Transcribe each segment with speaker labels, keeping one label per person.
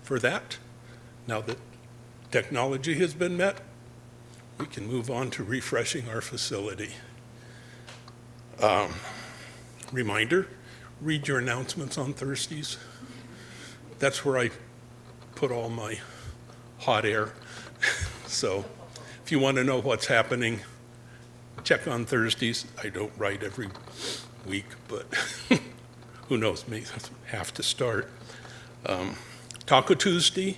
Speaker 1: for that. Now that technology has been met, we can move on to refreshing our facility. Reminder, read your announcements on Thursdays. That's where I put all my hot air. So if you want to know what's happening, check on Thursdays. I don't write every week, but who knows, may have to start. Taco Tuesday,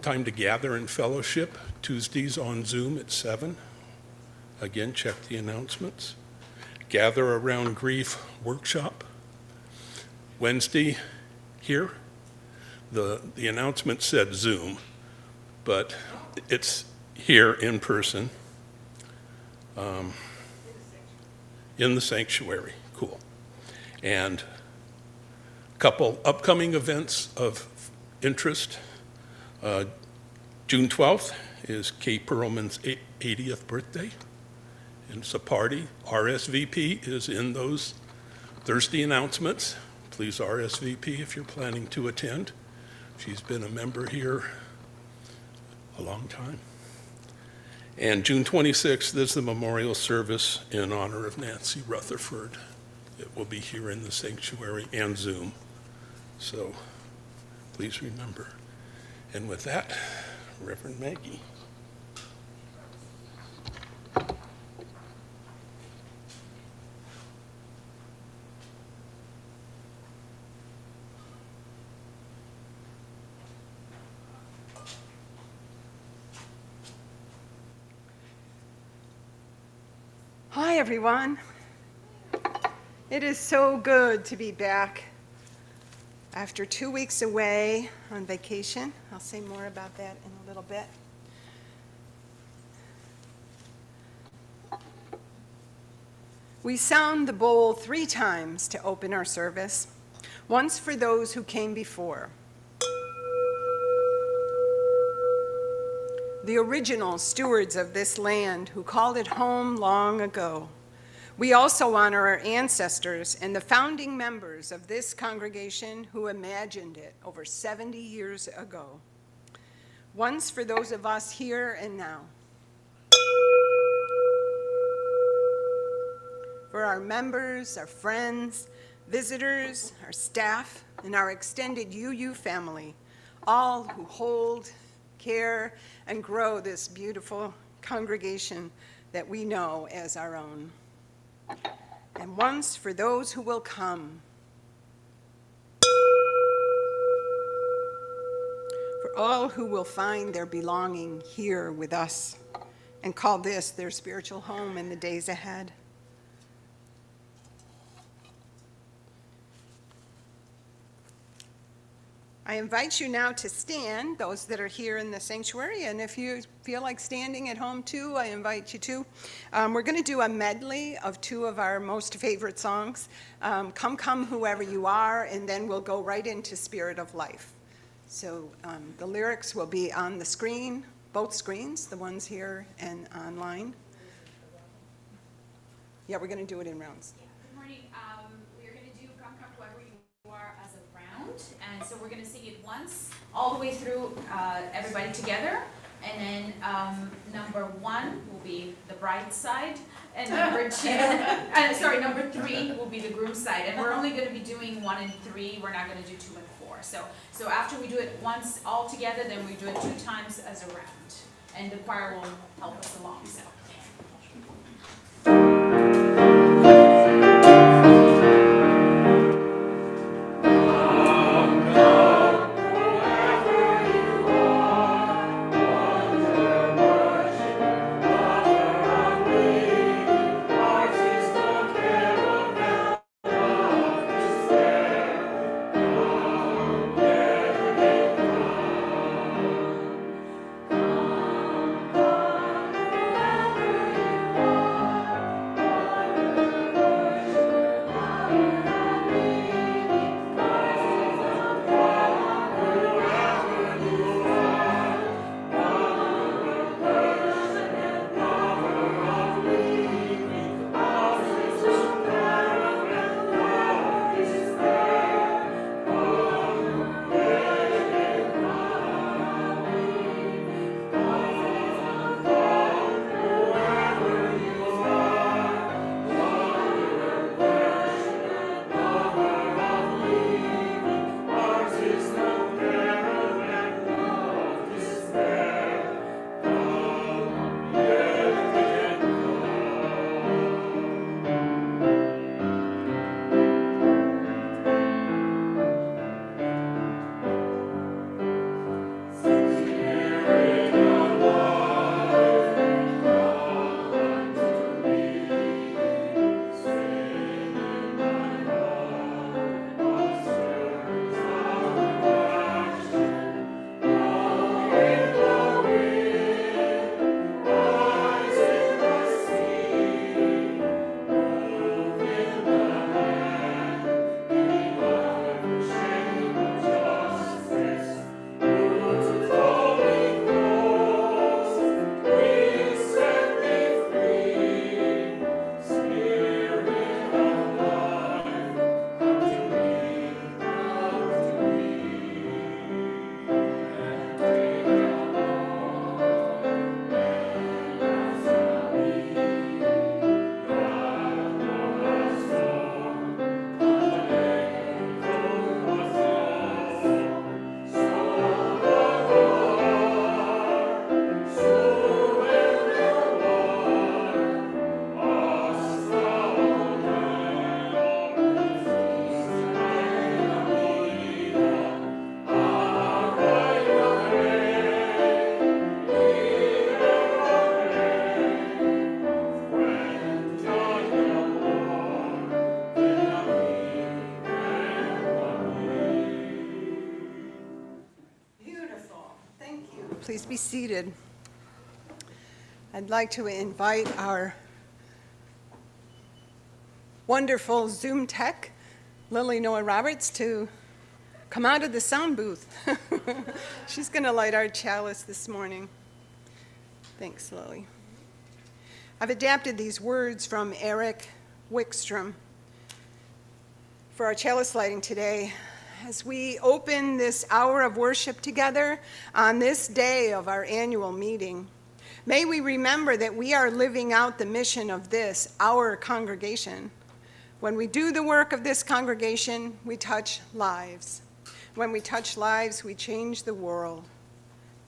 Speaker 1: time to gather and fellowship. Tuesdays on Zoom at 7. Again, check the announcements. Gather Around Grief workshop. Wednesday here. The announcement said Zoom, but it's here in person. In the sanctuary, cool. And a couple upcoming events of interest. June 12th is Kay Perlman's 80th birthday, and it's a party. RSVP is in those Thursday announcements. Please RSVP if you're planning to attend. She's been a member here a long time. And June 26th is the memorial service in honor of Nancy Rutherford. It will be here in the sanctuary and Zoom. So please remember. And with that, Reverend Maggie.
Speaker 2: Hi, everyone. It is so good to be back after 2 weeks away on vacation. I'll say more about that in a little bit. We sound the bowl 3 times to open our service, once for those who came before. The original stewards of this land who called it home long ago. We also honor our ancestors and the founding members of this congregation who imagined it over 70 years ago. Once for those of us here and now. For our members, our friends, visitors, our staff, and our extended UU family, all who hold, care, and grow this beautiful congregation that we know as our own. And once for those who will come. For all who will find their belonging here with us and call this their spiritual home in the days ahead. I invite you now to stand, those that are here in the sanctuary, and if you feel like standing at home too, I invite you to. We're going to do a medley of 2 of our most favorite songs, Come, Come, Whoever You Are, and then we'll go right into Spirit of Life. So the lyrics will be on the screen, both screens, the ones here and online. Yeah, we're going to do it in rounds.
Speaker 3: Yeah. Good morning. We're going to do Come, Come, Whoever You Are as a round. And so we're going to sing it once, all the way through, everybody together. And then number 1 will be the bride's side, and number 2, number 3 will be the groom's side. And we're only going to be doing 1 and 3. We're not going to do 2 and 4. So after we do it once all together, then we do it 2 times as a round. And the choir will help us along. So.
Speaker 2: Please be seated. I'd like to invite our wonderful Zoom tech, Lily Noah Roberts, to come out of the sound booth. She's going to light our chalice this morning. Thanks, Lily. I've adapted these words from Eric Wickstrom for our chalice lighting today. As we open this hour of worship together on this day of our annual meeting, may we remember that we are living out the mission of this, our congregation. When we do the work of this congregation, we touch lives. When we touch lives, we change the world.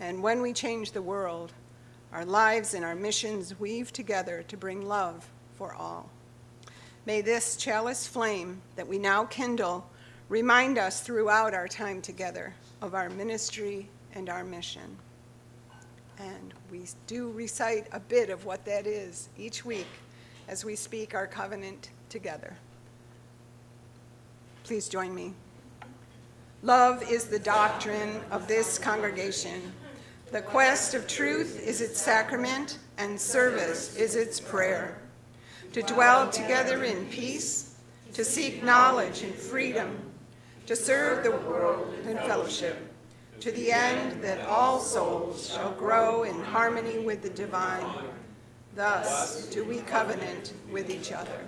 Speaker 2: And when we change the world, our lives and our missions weave together to bring love for all. May this chalice flame that we now kindle remind us throughout our time together of our ministry and our mission. And we do recite a bit of what that is each week as we speak our covenant together. Please join me. Love is the doctrine of this congregation. The quest of truth is its sacrament, and service is its prayer. To dwell together in peace, to seek knowledge and freedom, to serve the world in fellowship, to the end that all souls shall grow in harmony with the divine. Thus do we covenant with each other.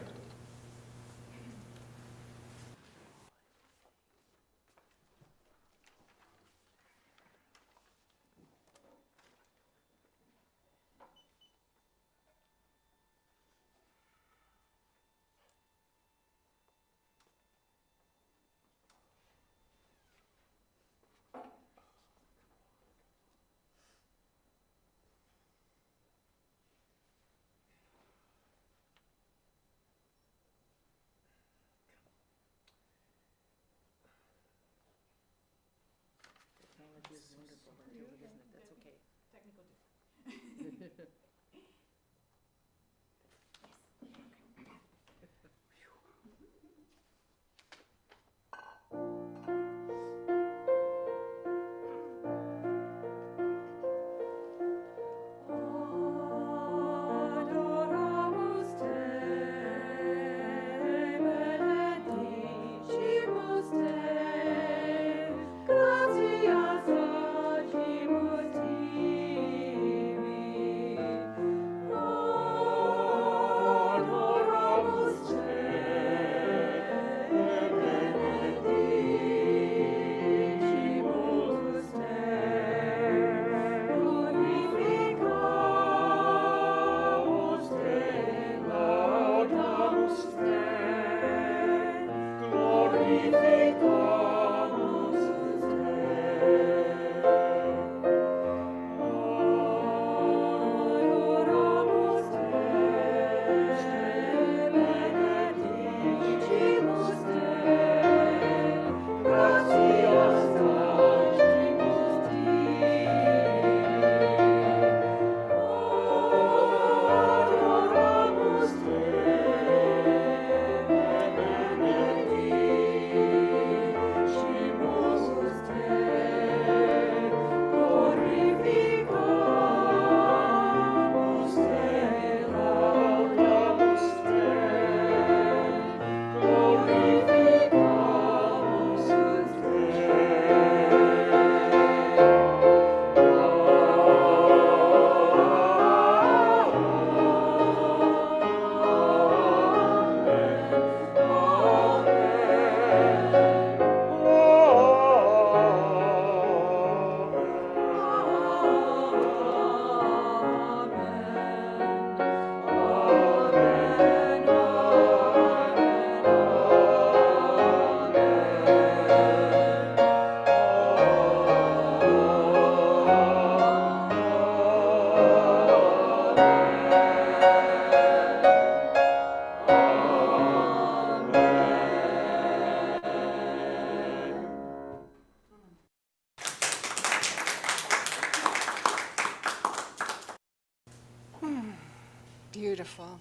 Speaker 2: Beautiful.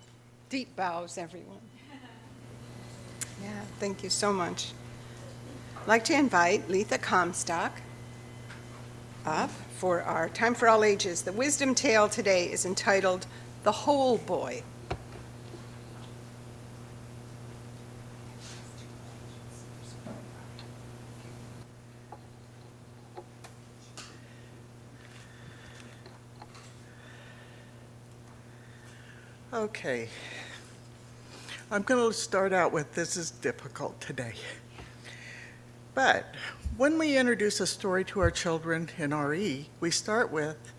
Speaker 2: Deep bows, everyone. Yeah, thank you so much. I'd like to invite Letha Comstock up for our Time for All Ages. The wisdom tale today is entitled The Hole Boy.
Speaker 4: Okay, I'm going to start out with this is difficult today. But when we introduce a story to our children in RE, we start with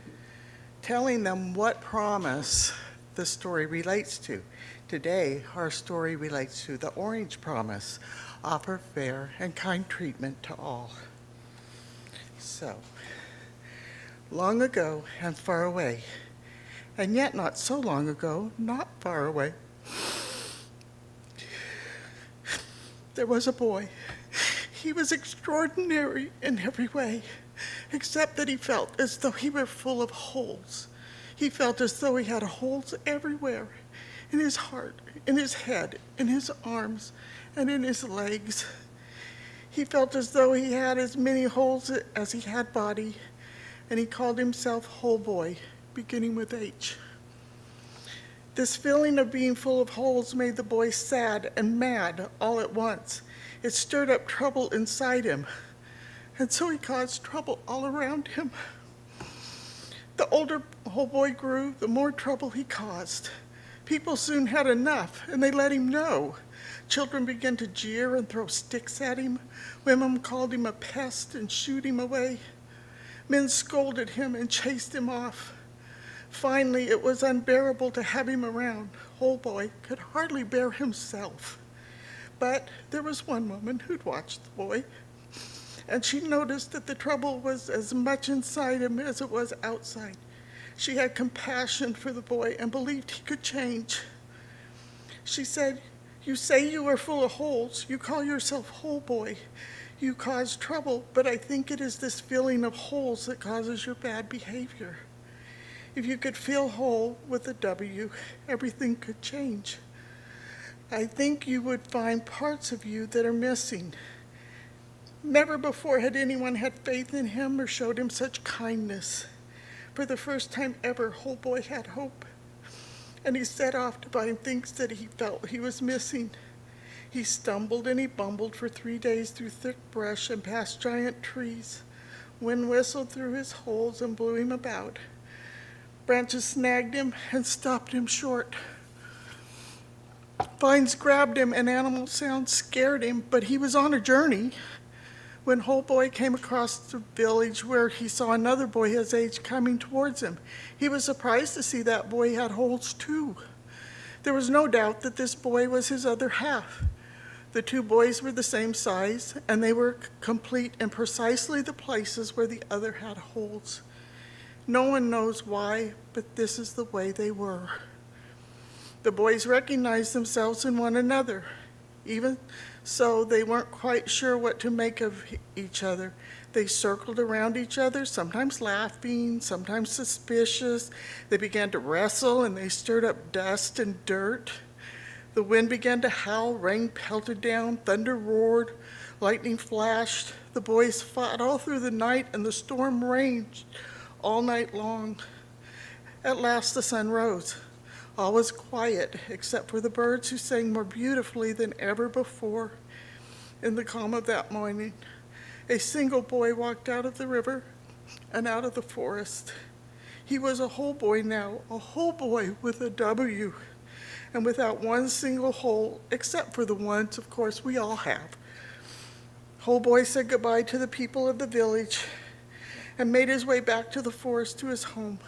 Speaker 4: telling them what promise the story relates to. Today, our story relates to the orange promise, offer fair and kind treatment to all. So, long ago and far away, and yet not so long ago, not far away, there was a boy. He was extraordinary in every way, except that he felt as though he were full of holes. He felt as though he had holes everywhere, in his heart, in his head, in his arms, and in his legs. He felt as though he had as many holes as he had body, and he called himself Hole Boy, beginning with H. This feeling of being full of holes made the boy sad and mad all at once. It stirred up trouble inside him, and so he caused trouble all around him. The older Hole Boy grew, the more trouble he caused. People soon had enough, and they let him know. Children began to jeer and throw sticks at him. Women called him a pest and shooed him away. Men scolded him and chased him off. Finally, it was unbearable to have him around. Hole Boy could hardly bear himself. But there was one woman who'd watched the boy, and she noticed that the trouble was as much inside him as it was outside. She had compassion for the boy and believed he could change. She said, "You say you are full of holes. You call yourself Hole Boy. You cause trouble, but I think it is this feeling of holes that causes your bad behavior. If you could feel whole with a W, everything could change. I think you would find parts of you that are missing." Never before had anyone had faith in him or showed him such kindness. For the first time ever, Hole Boy had hope, and he set off to find things that he felt he was missing. He stumbled and he bumbled for 3 days through thick brush and past giant trees. Wind whistled through his holes and blew him about. Branches snagged him and stopped him short. Vines grabbed him and animal sounds scared him, but he was on a journey. When Hole Boy came across the village where he saw another boy his age coming towards him, he was surprised to see that boy had holes too. There was no doubt that this boy was his other half. The two boys were the same size, and they were complete in precisely the places where the other had holes. No one knows why, but this is the way they were. The boys recognized themselves in one another. Even so, they weren't quite sure what to make of each other. They circled around each other, sometimes laughing, sometimes suspicious. They began to wrestle, and they stirred up dust and dirt. The wind began to howl, rain pelted down, thunder roared, lightning flashed. The boys fought all through the night, and the storm raged all night long. At last the sun rose. All was quiet, except for the birds who sang more beautifully than ever before. In the calm of that morning, a single boy walked out of the river and out of the forest. He was a Hole Boy now, a Hole Boy with a W, and without one single hole, except for the ones, of course, we all have. Hole Boy said goodbye to the people of the village and made his way back to the forest to his home.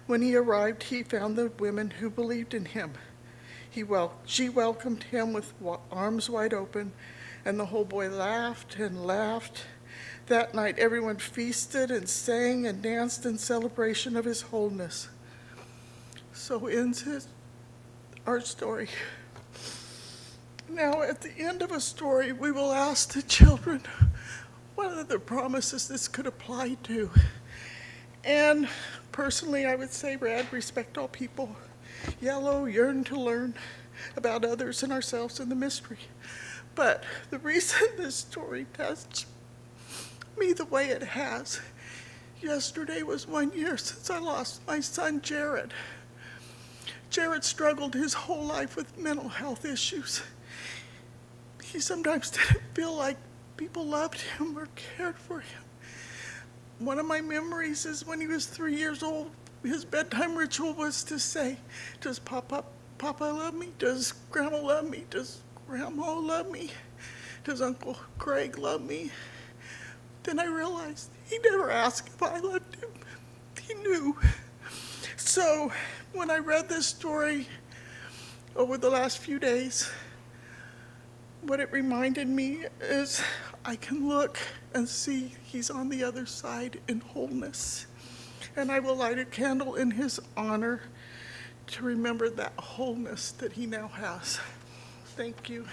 Speaker 4: When he arrived, he found the women who believed in him. She welcomed him with arms wide open, and the Hole Boy laughed and laughed. That night, everyone feasted and sang and danced in celebration of his wholeness. So ends our story. Now, at the end of a story, we will ask the children what other promises this could apply to. And personally, I would say red, respect all people. Yellow, yearn to learn about others and ourselves in the mystery. But the reason this story touched me the way it has Yesterday was 1 year since I lost my son, Jared. Jared struggled his whole life with mental health issues. He sometimes didn't feel like people loved him or cared for him. One of my memories is when he was 3 years old, his bedtime ritual was to say, "Does Papa love me? Does Grandma love me? Does Grandma love me? Does Uncle Craig love me?" Then I realized he never asked if I loved him. He knew. So when I read this story over the last few days, what it reminded me is I can look and see he's on the other side in wholeness. And I will light a candle in his honor to remember that wholeness that he now has. Thank you.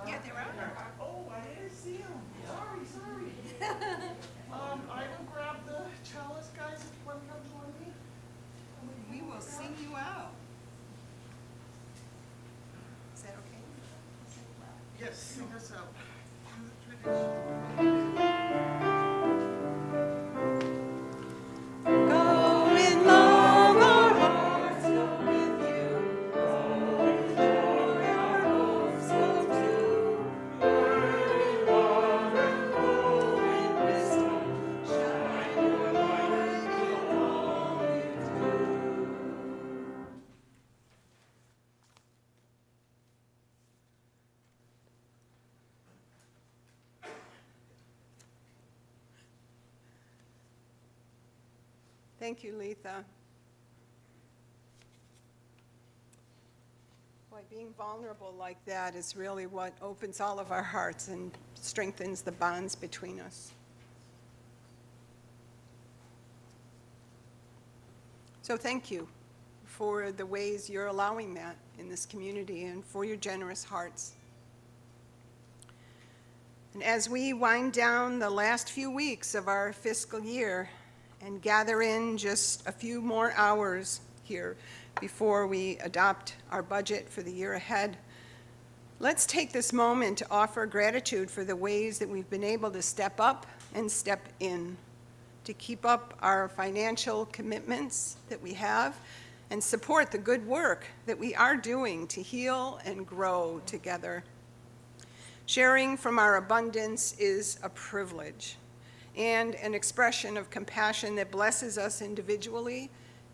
Speaker 2: Yeah, they're out.
Speaker 4: Oh, I didn't see him. Sorry. I will grab the chalice, guys, if you want to come join me.
Speaker 2: We will sing you out. Is that okay?
Speaker 4: Yes, sing us out.
Speaker 2: Go in love, our hearts go with you. Go in joy, our hopes go too. Burn in love and grow in wisdom. Shine your light in all you do. Thank you, Letha. Boy, being vulnerable like that is really what opens all of our hearts and strengthens the bonds between us. So thank you for the ways you're allowing that in this community and for your generous hearts. And as we wind down the last few weeks of our fiscal year and gather in just a few more hours here before we adopt our budget for the year ahead, let's take this moment to offer gratitude for the ways that we've been able to step up and step in, to keep up our financial commitments that we have and support the good work that we are doing to heal and grow together. Sharing from our abundance is a privilege and an expression of compassion that blesses us individually,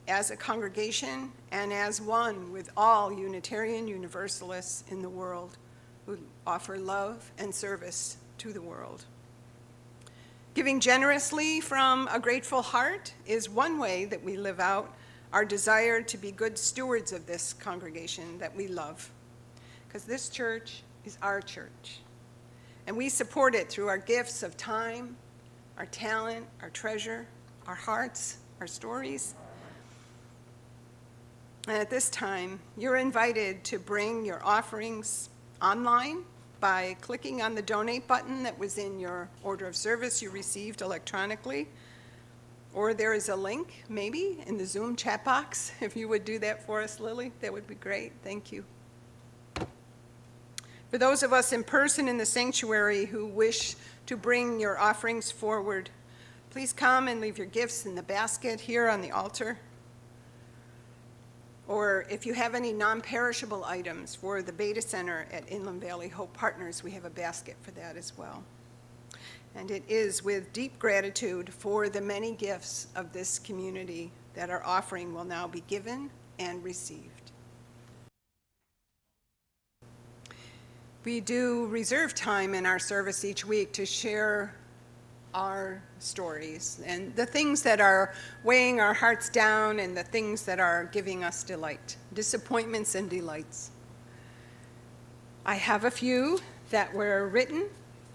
Speaker 2: as a congregation, and as one with all Unitarian Universalists in the world who offer love and service to the world. Giving generously from a grateful heart is one way that we live out our desire to be good stewards of this congregation that we love, because this church is our church, and we support it through our gifts of time, our talent, our treasure, our hearts, our stories. And at this time, you're invited to bring your offerings online by clicking on the donate button that was in your order of service you received electronically. Or there is a link, maybe, in the Zoom chat box. If you would do that for us, Lily, that would be great. Thank you. For those of us in person in the sanctuary who wish to bring your offerings forward, please come and leave your gifts in the basket here on the altar. Or if you have any non-perishable items for the Beta Center at Inland Valley Hope Partners, we have a basket for that as well. And it is with deep gratitude for the many gifts of this community that our offering will now be given and received. We do reserve time in our service each week to share our stories and the things that are weighing our hearts down and the things that are giving us delight, disappointments and delights. I have a few that were written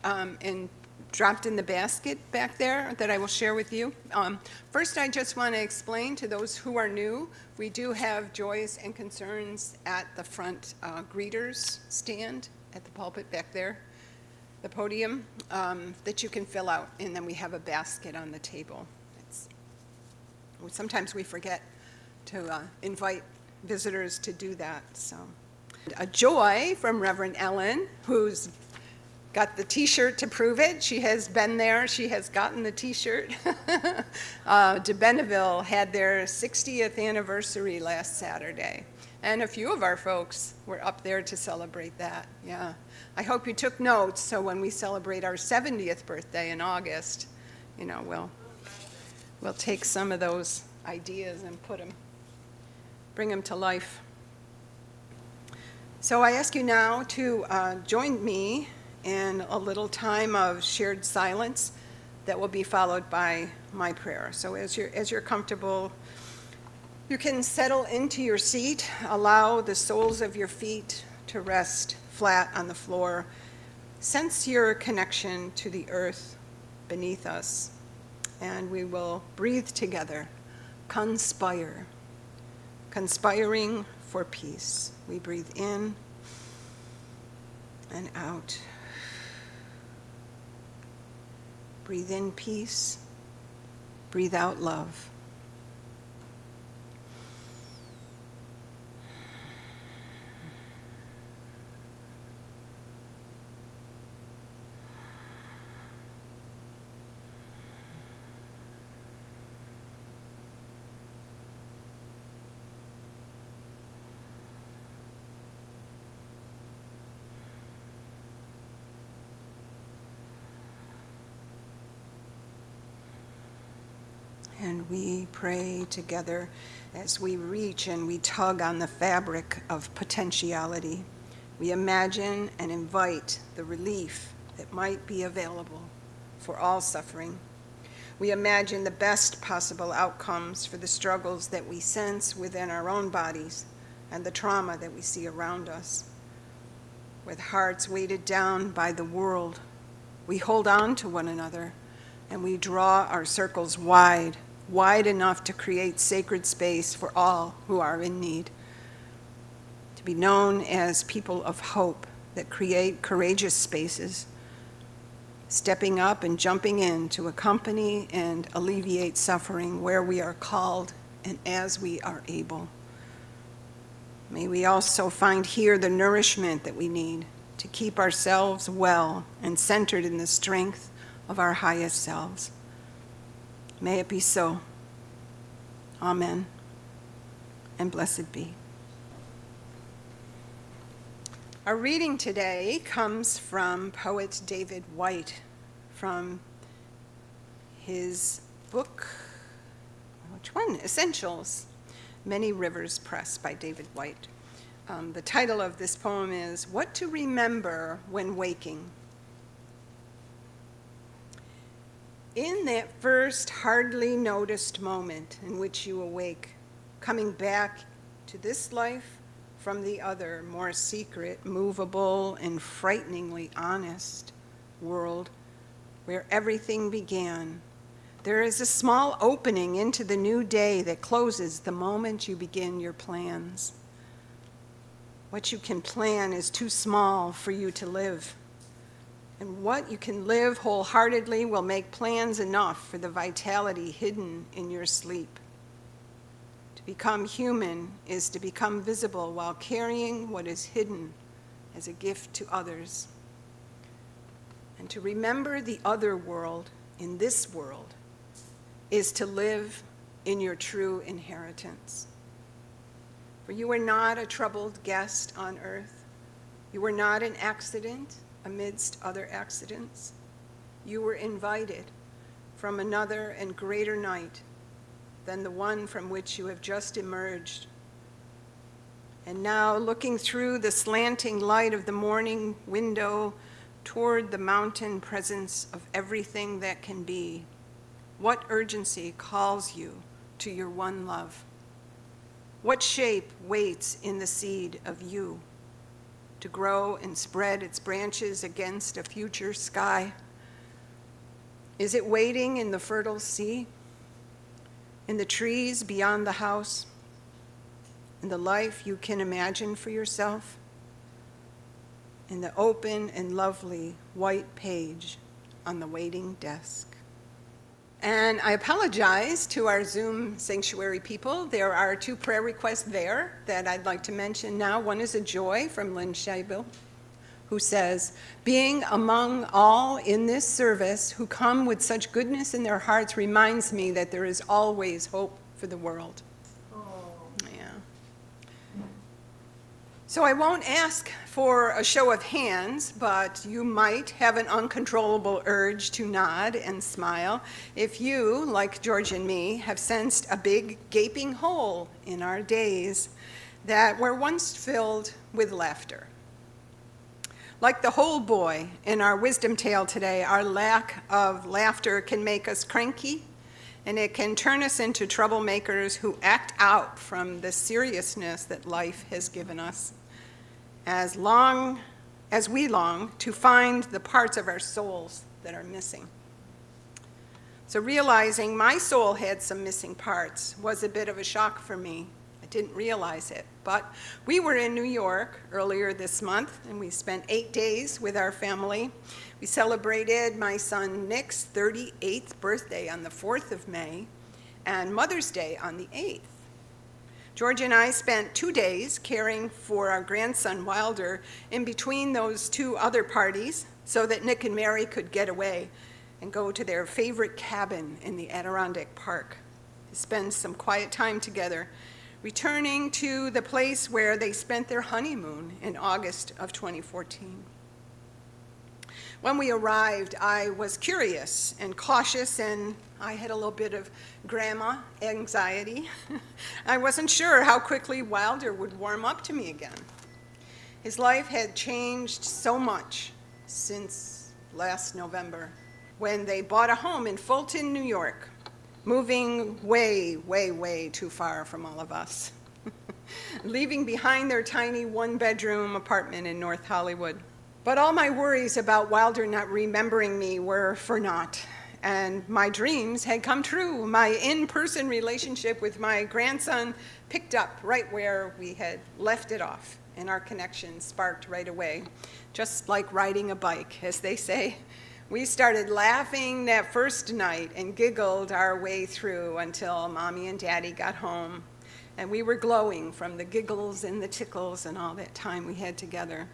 Speaker 2: and dropped in the basket back there that I will share with you. First, I just want to explain to those who are new, we do have joys and concerns at the front greeters stand at the pulpit back there, the podium, that you can fill out, and then we have a basket on the table. Sometimes we forget to invite visitors to do that. So, a joy from Reverend Ellen, who's got the t-shirt to prove it. She has been there. She has gotten the t-shirt. De Benneville had their 60th anniversary last Saturday. And a few of our folks were up there to celebrate that. Yeah. I hope you took notes so when we celebrate our 70th birthday in August, you know, we'll take some of those ideas and bring them to life. So I ask you now to join me in a little time of shared silence that will be followed by my prayer. So as you're comfortable, you can settle into your seat, allow the soles of your feet to rest flat on the floor. Sense your connection to the earth beneath us, and we will breathe together. Conspire, conspiring for peace. We breathe in and out. Breathe in peace, breathe out love. And we pray together as we reach and we tug on the fabric of potentiality. We imagine and invite the relief that might be available for all suffering. We imagine the best possible outcomes for the struggles that we sense within our own bodies and the trauma that we see around us. With hearts weighted down by the world, we hold on to one another and we draw our circles wide enough to create sacred space for all who are in need. To be known as people of hope that create courageous spaces, stepping up and jumping in to accompany and alleviate suffering where we are called and as we are able. May we also find here the nourishment that we need to keep ourselves well and centered in the strength of our highest selves. May it be so. Amen. And blessed be. Our reading today comes from poet David White, from his book, which one? Essentials, Many Rivers Press by David White. The title of this poem is What to Remember When Waking. In that first hardly noticed moment in which you awake, coming back to this life from the other, more secret, movable, and frighteningly honest world where everything began, there is a small opening into the new day that closes the moment you begin your plans. What you can plan is too small for you to live. And what you can live wholeheartedly will make plans enough for the vitality hidden in your sleep. To become human is to become visible while carrying what is hidden as a gift to others. And to remember the other world in this world is to live in your true inheritance. For you are not a troubled guest on earth. You are not an accident amidst other accidents. You were invited from another and greater night than the one from which you have just emerged. And now, looking through the slanting light of the morning window toward the mountain presence of everything that can be, what urgency calls you to your one love? What shape waits in the seed of you to grow and spread its branches against a future sky? Is it waiting in the fertile sea, in the trees beyond the house, in the life you can imagine for yourself, in the open and lovely white page on the waiting desk? And I apologize to our Zoom sanctuary people. There are 2 prayer requests there that I'd like to mention now. One is a joy from Lynn Scheibel, who says, being among all in this service who come with such goodness in their hearts reminds me that there is always hope for the world. Oh. Yeah. So I won't ask for a show of hands, but you might have an uncontrollable urge to nod and smile if you, like George and me, have sensed a big gaping hole in our days that were once filled with laughter. Like the whole boy in our wisdom tale today, our lack of laughter can make us cranky, and it can turn us into troublemakers who act out from the seriousness that life has given us, as we long to find the parts of our souls that are missing. So realizing my soul had some missing parts was a bit of a shock for me. I didn't realize it, but we were in New York earlier this month, and we spent 8 days with our family. We celebrated my son Nick's 38th birthday on the 4th of May, and Mother's Day on the 8th. George and I spent 2 days caring for our grandson Wilder in between those 2 other parties so that Nick and Mary could get away and go to their favorite cabin in the Adirondack Park to spend some quiet time together, returning to the place where they spent their honeymoon in August of 2014. When we arrived, I was curious and cautious, and I had a little bit of grandma anxiety. I wasn't sure how quickly Wilder would warm up to me again. His life had changed so much since last November, when they bought a home in Fulton, New York, moving way, way, way too far from all of us, leaving behind their tiny 1-bedroom apartment in North Hollywood. But all my worries about Wilder not remembering me were for naught, and my dreams had come true. My in-person relationship with my grandson picked up right where we had left it off, and our connection sparked right away, just like riding a bike, as they say. We started laughing that first night and giggled our way through until Mommy and Daddy got home, and we were glowing from the giggles and the tickles and all that time we had together.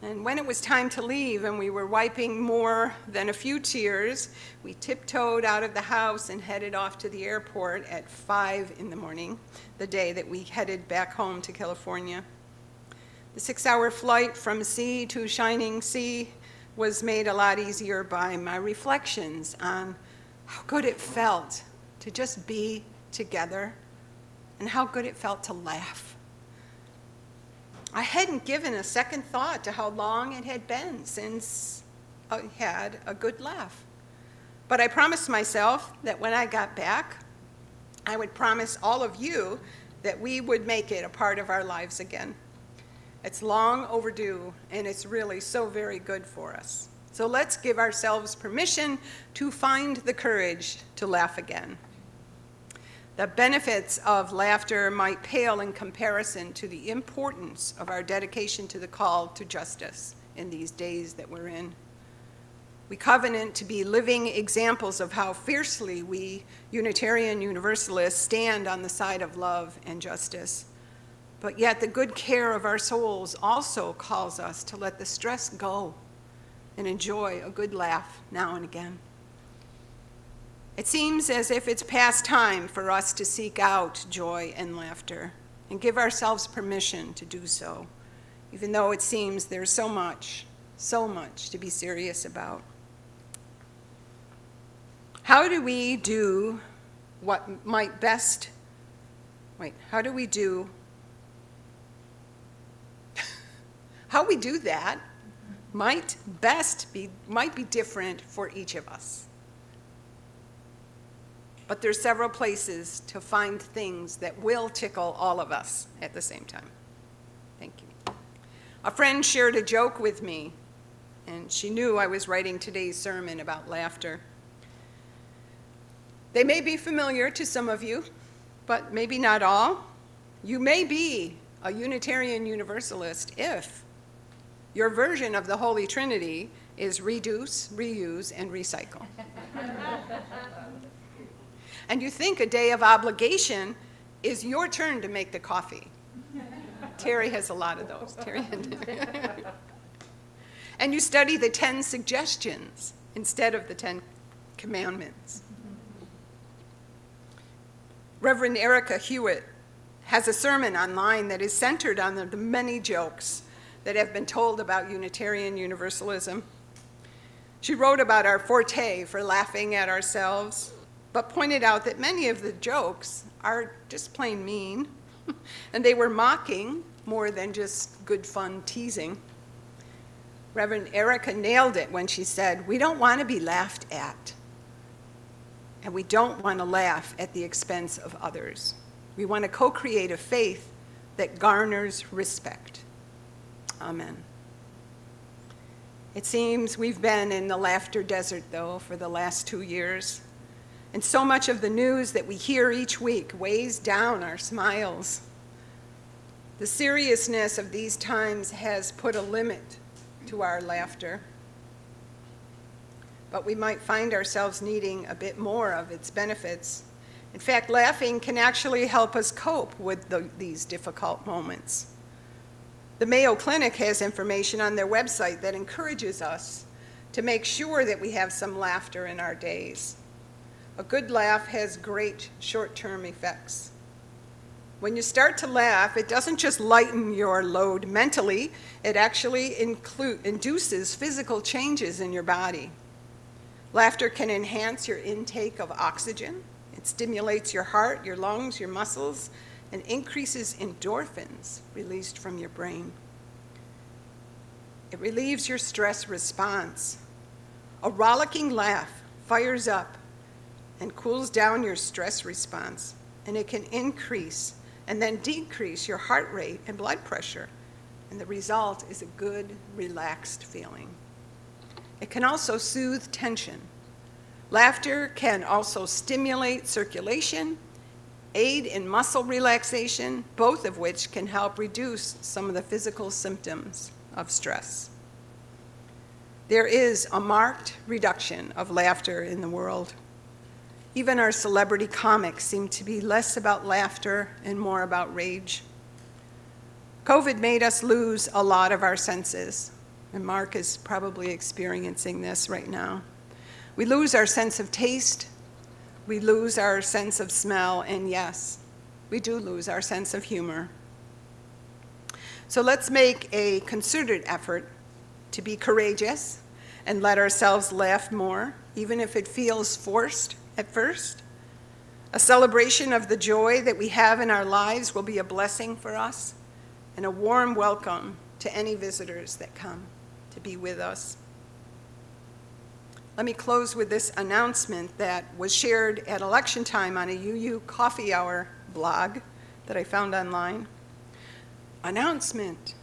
Speaker 2: And when it was time to leave and we were wiping more than a few tears, we tiptoed out of the house and headed off to the airport at 5 in the morning, the day that we headed back home to California. The 6-hour flight from sea to shining sea was made a lot easier by my reflections on how good it felt to just be together and how good it felt to laugh. I hadn't given a second thought to how long it had been since I had a good laugh. But I promised myself that when I got back, I would promise all of you that we would make it a part of our lives again. It's long overdue, and it's really so very good for us. So let's give ourselves permission to find the courage to laugh again. The benefits of laughter might pale in comparison to the importance of our dedication to the call to justice in these days that we're in. We covenant to be living examples of how fiercely we Unitarian Universalists stand on the side of love and justice. But yet the good care of our souls also calls us to let the stress go and enjoy a good laugh now and again. It seems as if it's past time for us to seek out joy and laughter and give ourselves permission to do so, even though it seems there's so much to be serious about. How do we do what might best, how we do that might be different for each of us. But there's several places to find things that will tickle all of us at the same time. Thank you. A friend shared a joke with me, and she knew I was writing today's sermon about laughter. They may be familiar to some of you, but maybe not all. You may be a Unitarian Universalist if your version of the Holy Trinity is reduce, reuse, and recycle. And you think a day of obligation is your turn to make the coffee. Terry has a lot of those. Terry and you study the 10 suggestions instead of the 10 commandments. Reverend Erica Hewitt has a sermon online that is centered on the many jokes that have been told about Unitarian Universalism. She wrote about our forte for laughing at ourselves, but pointed out that many of the jokes are just plain mean, and they were mocking more than just good fun teasing. Reverend Erica nailed it when she said, "We don't want to be laughed at, and we don't want to laugh at the expense of others. We want to co-create a faith that garners respect." Amen. It seems we've been in the laughter desert, though, for the last 2 years. And so much of the news that we hear each week weighs down our smiles. The seriousness of these times has put a limit to our laughter. But we might find ourselves needing a bit more of its benefits. In fact, laughing can actually help us cope with these difficult moments. The Mayo Clinic has information on their website that encourages us to make sure that we have some laughter in our days. A good laugh has great short-term effects. When you start to laugh, it doesn't just lighten your load mentally, it actually induces physical changes in your body. Laughter can enhance your intake of oxygen. It stimulates your heart, your lungs, your muscles, and increases endorphins released from your brain. It relieves your stress response. A rollicking laugh fires up and cools down your stress response, and it can increase and then decrease your heart rate and blood pressure, and the result is a good, relaxed feeling. It can also soothe tension. Laughter can also stimulate circulation, aid in muscle relaxation, both of which can help reduce some of the physical symptoms of stress. There is a marked reduction of laughter in the world. Even our celebrity comics seem to be less about laughter and more about rage. COVID made us lose a lot of our senses, and Mark is probably experiencing this right now. We lose our sense of taste, we lose our sense of smell, and yes, we do lose our sense of humor. So let's make a concerted effort to be courageous and let ourselves laugh more, even if it feels forced at first. A celebration of the joy that we have in our lives will be a blessing for us and a warm welcome to any visitors that come to be with us. Let me close with this announcement that was shared at election time on a UU Coffee Hour blog that I found online. Announcement.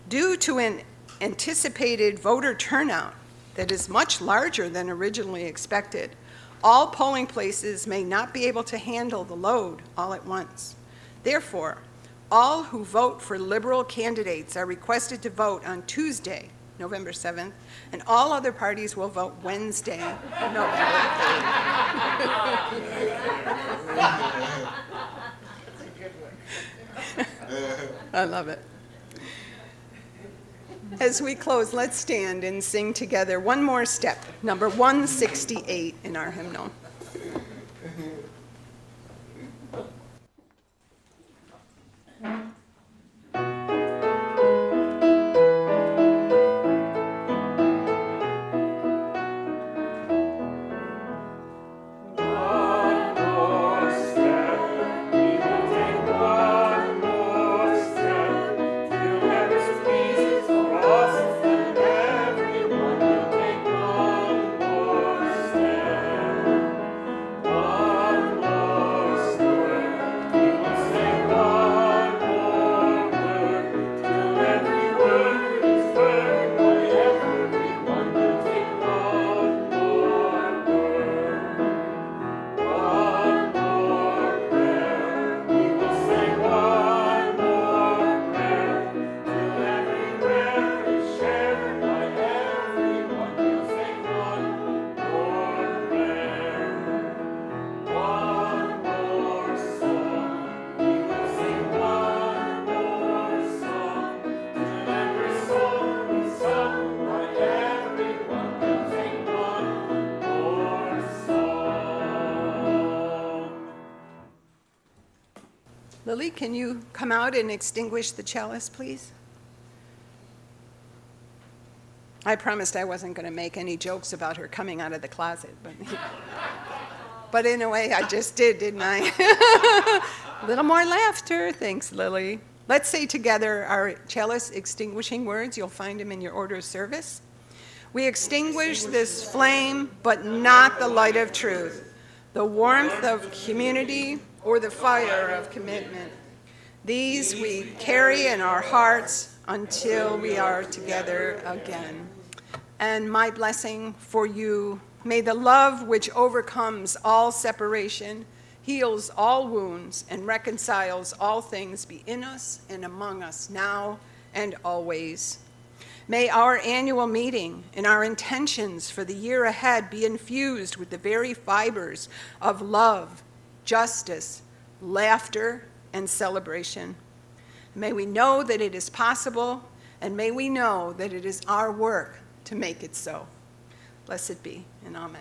Speaker 2: Due to an anticipated voter turnout that is much larger than originally expected, all polling places may not be able to handle the load all at once. Therefore, all who vote for Liberal candidates are requested to vote on Tuesday, November 7th, and all other parties will vote Wednesday, November 3rd. I love it. As we close, let's stand and sing together one more step, number 168 in our hymnal. Lily, can you come out and extinguish the chalice, please? I promised I wasn't going to make any jokes about her coming out of the closet, but in a way I just did, didn't I? A little more laughter. Thanks, Lily. Let's say together our chalice extinguishing words. You'll find them in your order of service. We extinguish this flame, but not the light of truth, the warmth of community, or the fire of commitment. These we carry in our hearts until we are together again. And my blessing for you, may the love which overcomes all separation, heals all wounds, and reconciles all things be in us and among us now and always. May our annual meeting and our intentions for the year ahead be infused with the very fibers of love, justice, laughter, and celebration. May we know that it is possible, and may we know that it is our work to make it so. Blessed be, and amen.